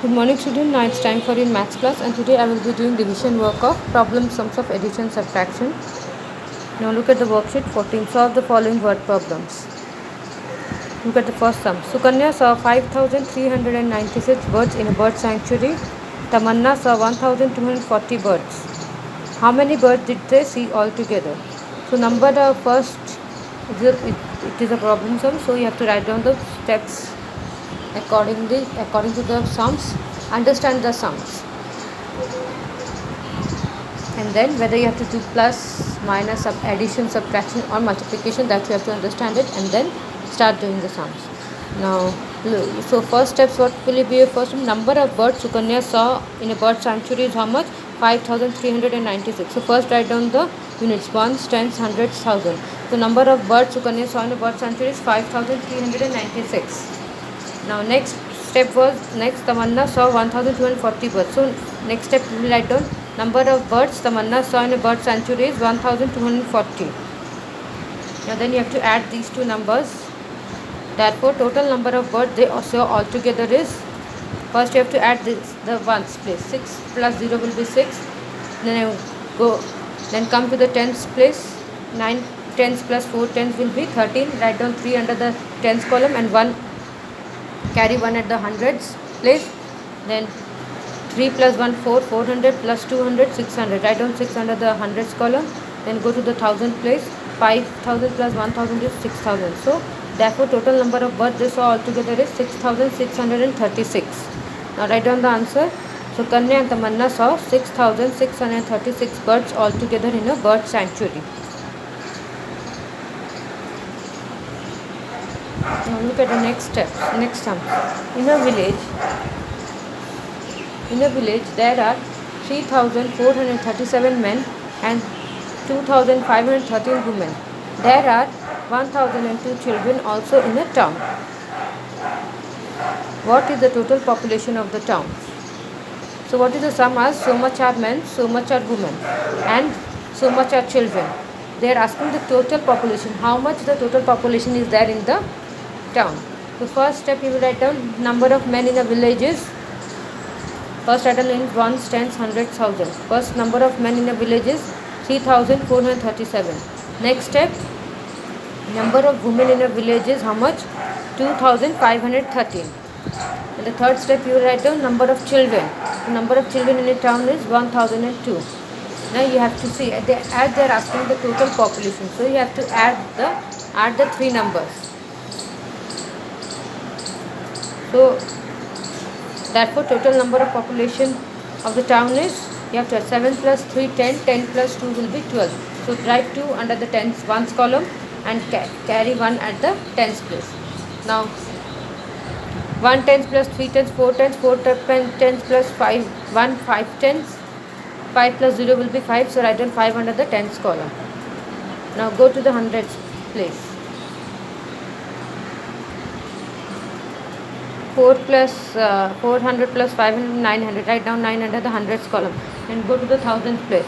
Good morning student, now it's time for your maths class and today I will be doing division work of problem sums of addition subtraction. Now look at the worksheet 14. Solve the following word problems. Look at the first sum. Sukanya saw 5,396 birds in a bird sanctuary. Tamanna saw 1,240 birds. How many birds did they see altogether? So number the first, it is a problem sum, so you have to write down the steps according to the sums. Understand the sums, and then whether you have to do plus, minus, addition, subtraction or multiplication, that you have to understand it and then start doing the sums. Now so first steps, what will be your first number of birds Sukanya saw in a bird sanctuary is how much? 5,396. So first write down the units: ones, tens, hundreds, thousand. So number of birds Sukanya saw in a bird sanctuary is 5,396. Now next step was, Tamanna saw 1,240 birds. So next step we will write down number of birds Tamanna saw in a bird sanctuary is 1,240. Now then you have to add these two numbers. Therefore total number of birds they saw altogether is, first you have to add the ones place. 6 plus 0 will be 6. Then come to the tens place. 9 tens plus 4 tens will be 13. Write down 3 under the tens column and 1, carry 1 at the hundreds place. Then 3 plus 1 4, 400 plus 200 600. Write down 6 under the hundreds column. Then go to the thousand place. 5,000 plus 1,000 is 6,000. So therefore total number of birds they saw altogether is 6,636. Now write down the answer. So Kanya and Tamanna saw 6,636 birds altogether in a bird sanctuary. Now look at the next step. Next sum. In a village there are 3,437 men and 2,513 women. There are 1,002 children also in a town. What is the total population of the town? So what is the sum as? So much are men, so much are women, and so much are children. They are asking the total population. How much the total population is there in the town? The first step you will write down number of men in a village is, first write down in ones, tens, hundreds, thousand. First number of men in a village is 3,437. Next step, number of women in a village is how much? 2,513. And the third step you will write down number of children. The number of children in a town is 1,002. Now you have to see, as they are asking the total population, so you have to add the three numbers. So therefore total number of population of the town is, you have to add 7 plus 3 10, 10 plus 2 will be 12. So write 2 under the tens ones column and carry 1 at the tens place. Now 1 tens plus 3 tens, 4 tens, 4 tens plus 5, 1 5 tens, 5 plus 0 will be 5. So write down 5 under the tens column. Now go to the hundreds place. 400 plus 500, 900. Write down 9 under the hundreds column and go to the thousands place.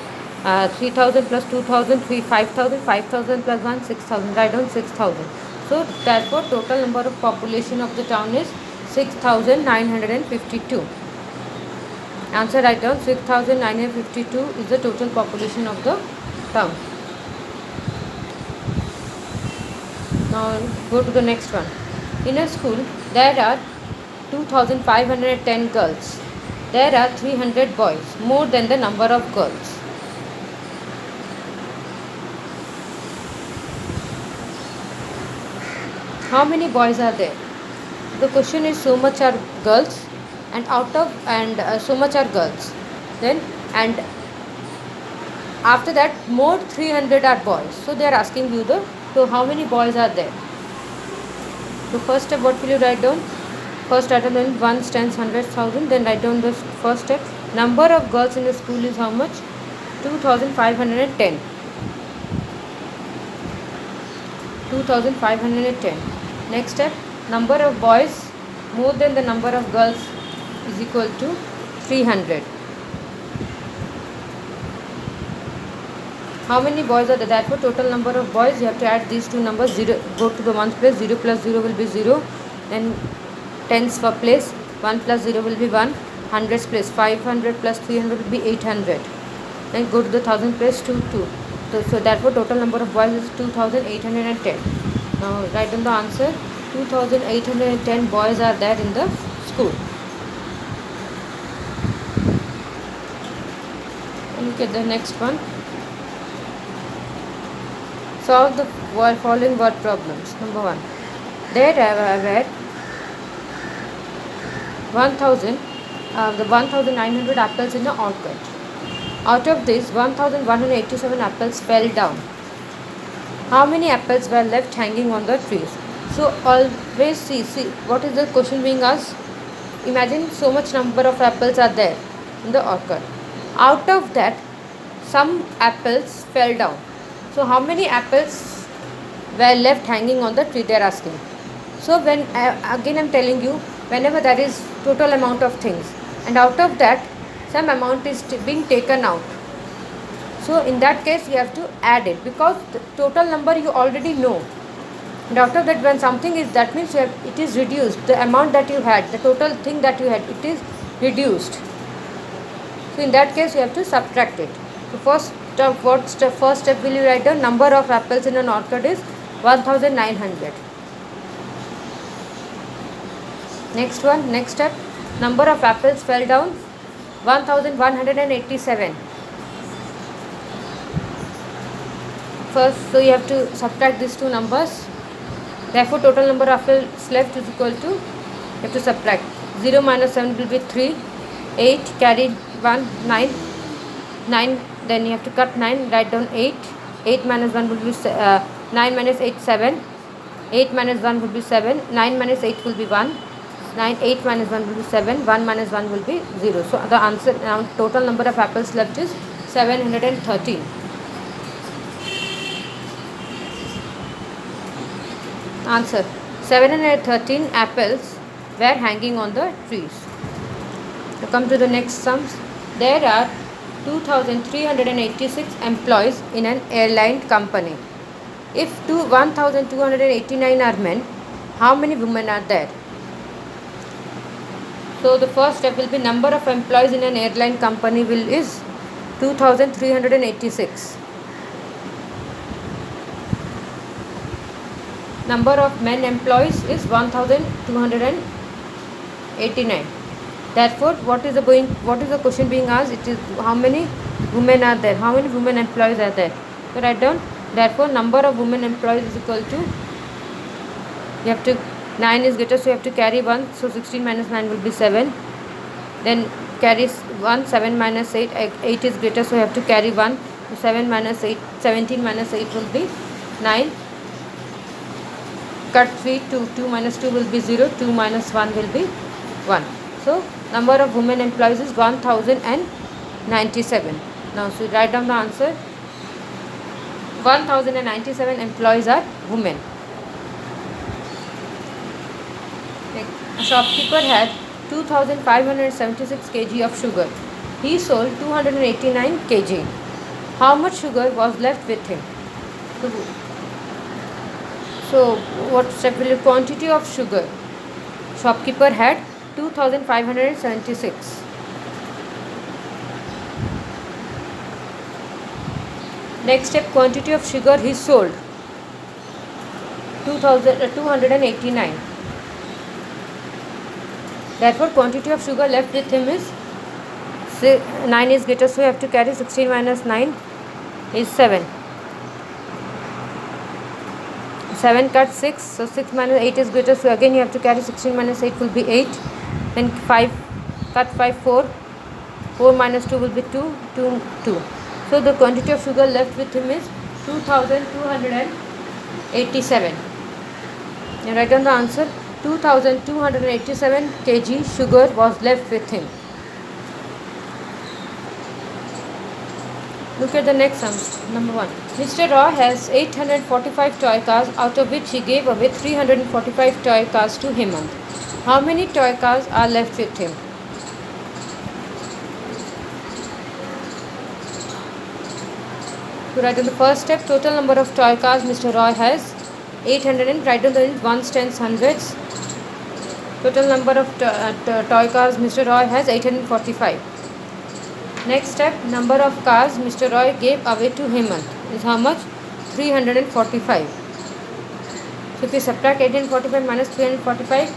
3,000 plus 2,000, 5,000, 5,000 plus 1, 6,000. Write down 6,000. So therefore total number of population of the town is 6,952. Answer, write down 6,952 is the total population of the town. Now go to the next one. In a school there are 2,510 girls. There are 300 boys, more than the number of girls. How many boys are there? The question is so much are girls and so much are girls. Then and after that more 300 are boys. So they are asking you so how many boys are there? So first step, what will you write down? First write down ones, tens, hundreds, thousand. Then write down the first step. Number of girls in the school is how much? 2,510. 2,510. Next step, number of boys more than the number of girls is equal to 300. How many boys are there? Therefore total number of boys, you have to add these two numbers. 0, go to the ones place. 0 plus 0 will be 0. Then tens for place. 1 plus 0 will be 1. Hundreds place, 500 plus 300 will be 800. Then go to the 1000 place, 2, 2. So therefore total number of boys is 2810. Now write down the answer. 2810 boys are there in the school. And look at the next one. Solve the following word problems. Number 1. There were 1900 apples in the orchard. Out of this, 1187 apples fell down. How many apples were left hanging on the trees? So always see what is the question being asked. Imagine so much number of apples are there in the orchard. Out of that, some apples fell down. So how many apples were left hanging on the tree, they are asking. So when again I am telling you, whenever there is total amount of things and out of that some amount is being taken out, so in that case you have to add it, because the total number you already know, and out of that when something is, that means it is reduced, the amount that you had, the total thing that you had, it is reduced. So in that case you have to subtract it. So first step will you write down? Number of apples in an orchard is 1900. Next step, number of apples fell down, 1187. First, so you have to subtract these two numbers. Therefore total number of apples left is equal to, you have to subtract 0 minus 7 will be 3, 8 carry 1, 9, then you have to cut 9, write down 8 minus 1 will be 9 minus 8 7, 8 minus 1 will be 7, 9 minus 8 will be 1, 8 minus 1 will be 7, 1 minus 1 will be 0. So the answer, now total number of apples left is 713. Answer, 713 apples were hanging on the trees. To come to the next sums, there are 2386 employees in an airline company. If 1289 are men, how many women are there? So the first step will be number of employees in an airline company is 2386. Number of men employees is 1289. Therefore, what is the question being asked? It is how many women are there? How many women employees are there? So write down. Therefore, number of women employees is equal to, you have to, 9 is greater, so you have to carry 1. So 16 minus 9 will be 7. Then carry 1. 7 minus 8. 8 is greater, so you have to carry 1. So 7 minus 8. 17 minus 8 will be 9. Cut 3. 2 minus 2 will be 0. 2 minus 1 will be 1. So number of women employees is 1097. Now so write down the answer. 1097 employees are women. A shopkeeper had 2576 kg of sugar. He sold 289 kg. How much sugar was left with him? So what step will be? Quantity of sugar. Shopkeeper had 2576. Next step, quantity of sugar he sold 289. Therefore quantity of sugar left with him is 9 is greater, so you have to carry 16 minus 9 is 7. 7 cut 6, so 6 minus 8 is greater, so again you have to carry 16 minus 8 will be 8. Then 5 cut 5 4, 4 minus 2 will be 2, 2, 2. So the quantity of sugar left with him is 2287. Now write down the answer. 2287 kg sugar was left with him. Look at the next sum. Number 1. Mr. Roy has 845 toy cars, out of which he gave away 345 toy cars to Hemant. How many toy cars are left with him? To write down the first step, total number of toy cars Mr. Roy has 800, and write down the ones, tens, hundreds. Total number of toy cars Mr. Roy has 845. Next step, number of cars Mr. Roy gave away to Hemant is how much? 345. So if you subtract 845 minus 345,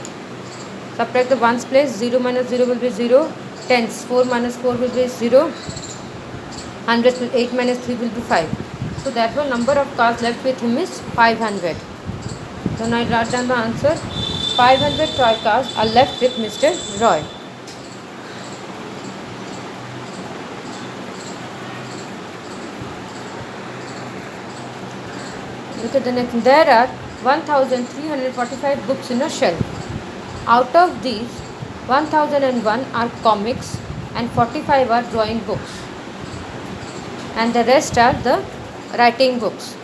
subtract the ones place, 0 minus 0 will be 0, tens, 4 minus 4 will be 0, hundreds, 8 minus 3 will be 5. So therefore number of cars left with him is 500. So now I write down the answer. 500 toy cars are left with Mr. Roy. Look at the next. There are 1345 books in a shelf. Out of these, 1001 are comics and 45 are drawing books. And the rest are the writing books.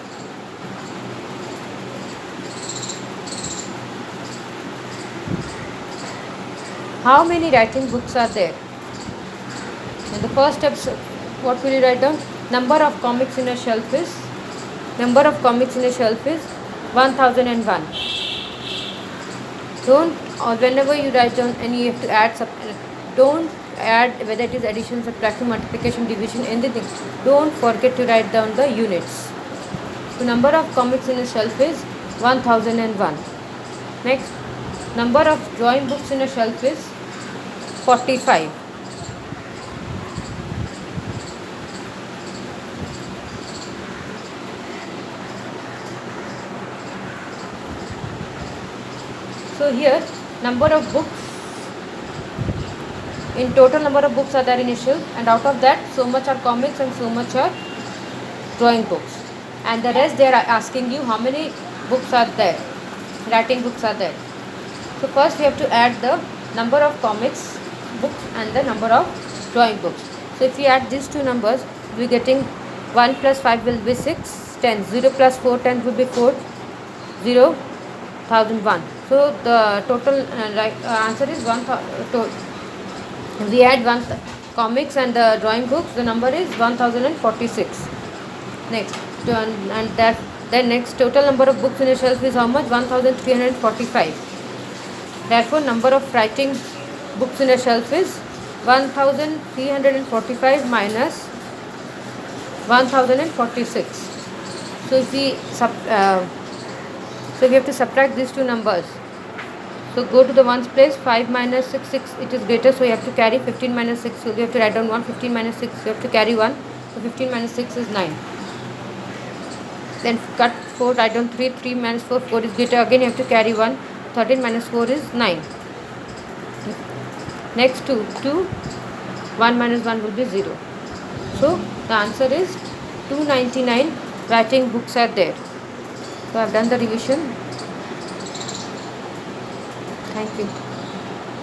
How many writing books are there? And the first step, what will you write down? Number of comics in a shelf is 1001. Don't, or whenever you write down and you have to add don't add whether it is addition, subtraction, multiplication, division, anything. Don't forget to write down the units. So number of comics in a shelf is 1001. Next, number of drawing books in a shelf is 45. So here number of books, in total number of books are there in a shelf, and out of that so much are comics and so much are drawing books, and the rest they are asking you how many books are there, writing books are there. So first we have to add the number of comics books and the number of drawing books. So if we add these two numbers, we are getting 1 plus 5 will be 6, 10, 0 plus 4, 10 will be 4, 0, 1001. So the total answer is 1000. We add comics and the drawing books, the number is 1046. Next, and that then next total number of books in a shelf is how much? 1345. Therefore number of writing books in a shelf is 1345 minus 1046. So if we so we have to subtract these two numbers. So go to the ones place, 5 minus 6, 6, it is greater, so you have to carry 15 minus 6, so you have to write down 1, 15 minus 6, you have to carry 1, so 15 minus 6 is 9. Then cut 4, write down 3, 3 minus 4, 4 is greater, again you have to carry 1, 13 minus 4 is 9. Next 2, 1 minus 1 will be 0. So the answer is 299 writing books are there. So I have done the revision. Thank you.